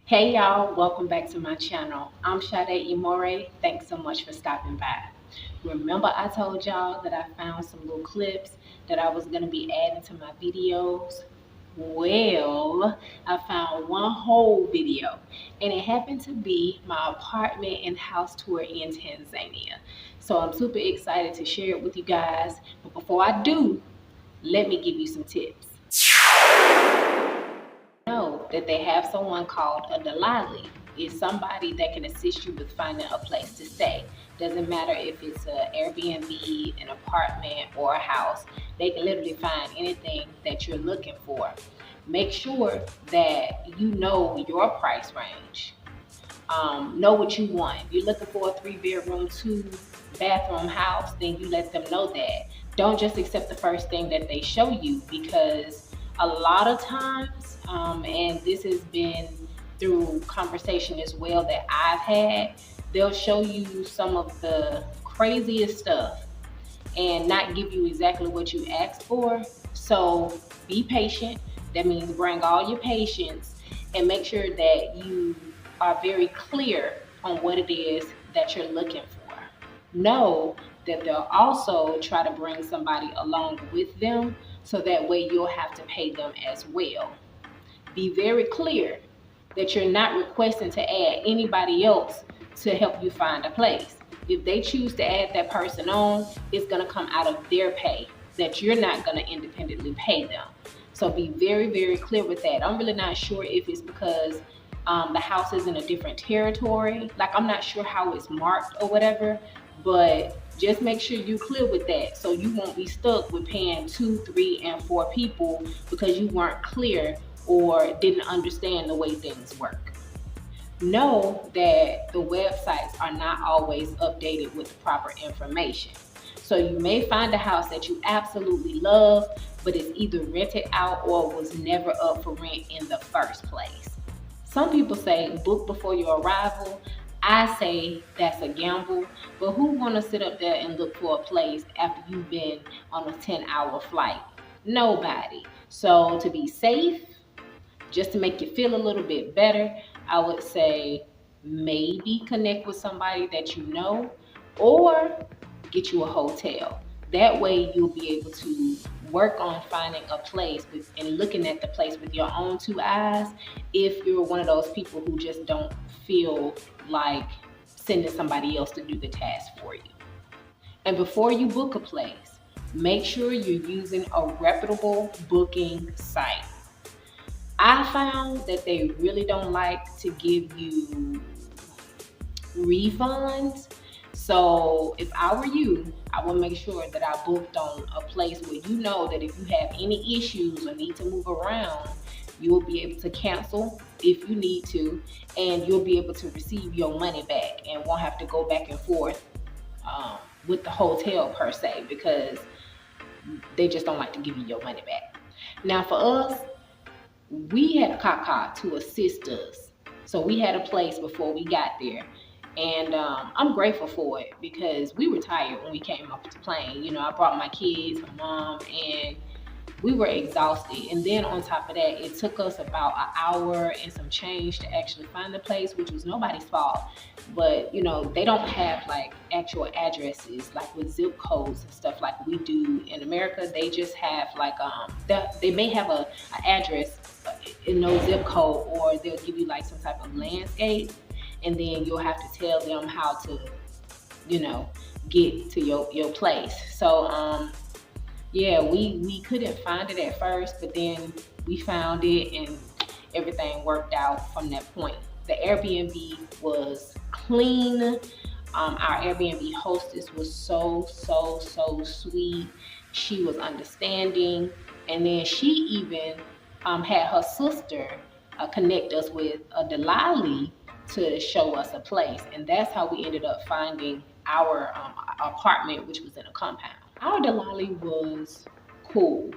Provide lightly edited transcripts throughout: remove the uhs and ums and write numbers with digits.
Hey y'all, welcome back to my channel. I'm Sade Imore. Thanks so much for stopping by. Remember I told y'all that I found some little clips that I was going to be adding to my videos? Well, I found one whole video and it happened to be my apartment and house tour in Tanzania. So I'm super excited to share it with you guys. But before I do, let me give you some tips. Know that they have someone called a dalali. Is somebody that can assist you with finding a place to stay. Doesn't matter if it's an Airbnb, an apartment, or a house. They can literally find anything that you're looking for. Make sure that you know your price range. Know what you want. If you're looking for a 3 bedroom, 2 bathroom house, then you let them know that. Don't just accept the first thing that they show you, because a lot of times, and this has been through conversation as well that I've had, they'll show you some of the craziest stuff and not give you exactly what you asked for. So be patient. That means bring all your patience and make sure that you are very clear on what it is that you're looking for. Know that they'll also try to bring somebody along with them, so that way you'll have to pay them as well. Be very clear that you're not requesting to add anybody else to help you find a place. If they choose to add that person on, it's going to come out of their pay, that you're not going to independently pay them. So be very, very clear with that. I'm really not sure if it's because the house is in a different territory. Like, I'm not sure how it's marked or whatever, but just make sure you're clear with that, so you won't be stuck with paying 2, 3, and 4 people because you weren't clear or didn't understand the way things work. Know that the websites are not always updated with the proper information. So you may find a house that you absolutely love, but it's either rented out or was never up for rent in the first place. Some people say book before your arrival. I say that's a gamble, but who want to sit up there and look for a place after you've been on a 10-hour flight? Nobody. So to be safe, just to make you feel a little bit better, I would say maybe connect with somebody that you know, or get you a hotel. That way you'll be able to work on finding a place and looking at the place with your own 2 eyes, if you're one of those people who just don't feel like sending somebody else to do the task for you. And before you book a place, make sure you're using a reputable booking site. I found that they really don't like to give you refunds. So if I were you, I would make sure that I booked on a place where you know that if you have any issues or need to move around, you will be able to cancel if you need to, and you'll be able to receive your money back and won't have to go back and forth with the hotel per se, because they just don't like to give you your money back. Now for us, we had Kaka to assist us. So we had a place before we got there. And I'm grateful for it, because we were tired when we came off the plane. You know, I brought my kids, my mom, and we were exhausted. And then on top of that, it took us about an hour and some change to actually find the place, which was nobody's fault. But you know, they don't have like actual addresses like with zip codes and stuff like we do in America. They just have like they may have a address in no zip code, or they'll give you like some type of landscape, and then you'll have to tell them how to, you know, get to your place. So yeah, we couldn't find it at first, but then we found it and everything worked out from that point. The Airbnb was clean. Our Airbnb hostess was so sweet. She was understanding, and then she even had her sister connect us with a dalali to show us a place, and that's how we ended up finding our apartment, which was in a compound. Our dalali was cool.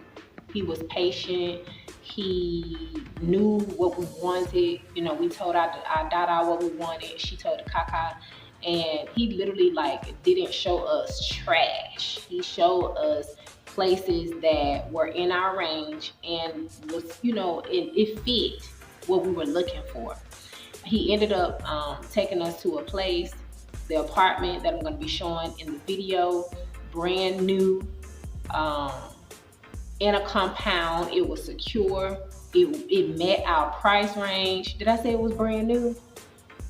He was patient. He knew what we wanted. You know, we told our Dada what we wanted. She told the Kaka, and he literally like didn't show us trash. He showed us places that were in our range and was, you know, it fit what we were looking for. he ended up taking us to a place, the apartment that I'm going to be showing in the video, brand new, um, in a compound. It was secure. It met our price range. Did I say it was brand new?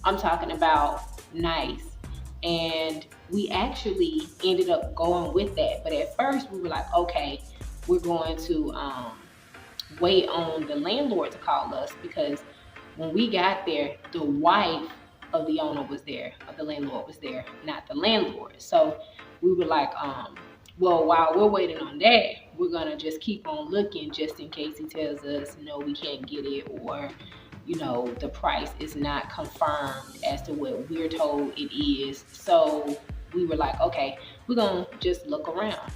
I'm talking about nice. And we actually ended up going with that. But at first we were like, okay, we're going to wait on the landlord to call us, because when we got there, the wife of the owner was there, or the landlord was there, not the landlord. So we were like, well, while we're waiting on that, we're gonna just keep on looking just in case he tells us no, we can't get it, or the price is not confirmed as to what we're told it is. So we were like, okay, we're gonna just look around.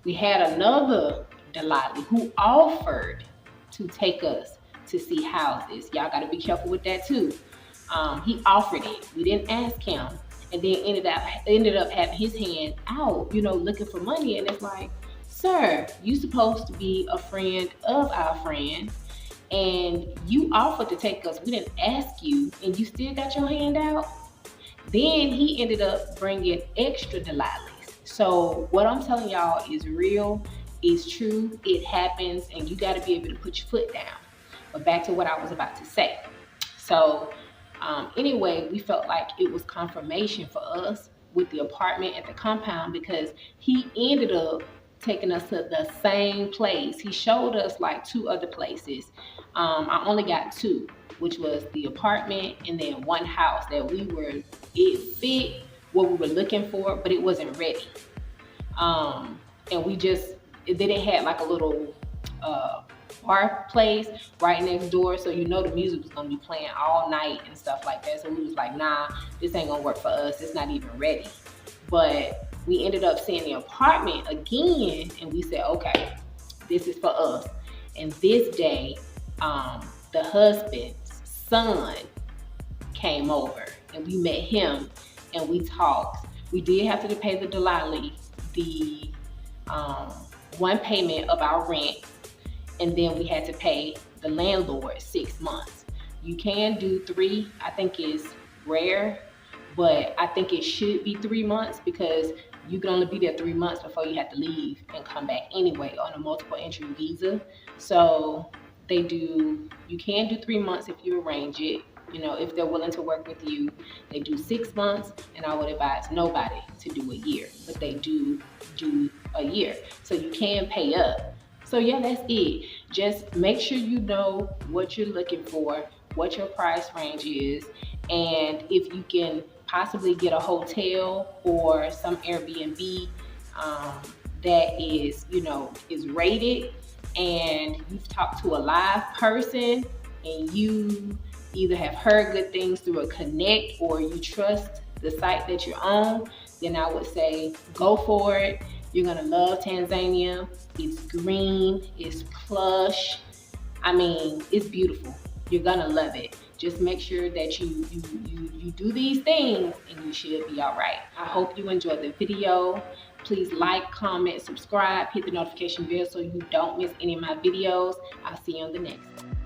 We had another Dalali who offered to take us to see houses. Y'all got to be careful with that too. He offered it. We didn't ask him, and then ended up having his hand out, looking for money. And it's like, sir, you supposed to be a friend of our friend, and you offered to take us. We didn't ask you, and you still got your hand out. Then he ended up bringing extra Delalis. So what I'm telling y'all is real, is true, it happens, and you got to be able to put your foot down. But back to what I was about to say. So anyway, we felt like it was confirmation for us with the apartment at the compound, because he ended up taking us to the same place. He showed us like 2 other places. I only got 2, which was the apartment and then one house that it fit what we were looking for, but it wasn't ready. And they didn't have like a little bar place right next door, so the music was gonna be playing all night and stuff like that. So we was like, nah, this ain't gonna work for us. It's not even ready. But we ended up seeing the apartment again, and we said, okay, this is for us. And this day, the husband's son came over, and we met him, and we talked. We did have to pay the Dalali the one payment of our rent, and then we had to pay the landlord 6 months. You can do 3. I think it's rare, but I think it should be 3 months, because you can only be there 3 months before you have to leave and come back anyway on a multiple entry visa. So you can do 3 months if you arrange it. If they're willing to work with you, they do 6 months, and I would advise nobody to do a year, but they do a year. So you can pay up. So yeah, that's it. Just make sure you know what you're looking for, what your price range is, and if you can possibly get a hotel or some Airbnb that is rated, and you've talked to a live person, and you either have heard good things through a connect, or you trust the site that you're on, then I would say go for it. You're gonna love Tanzania. It's green, it's plush. I mean, it's beautiful. You're gonna love it. Just make sure that you do these things, and you should be all right. I hope you enjoyed the video. Please like, comment, subscribe, hit the notification bell so you don't miss any of my videos. I'll see you on the next one.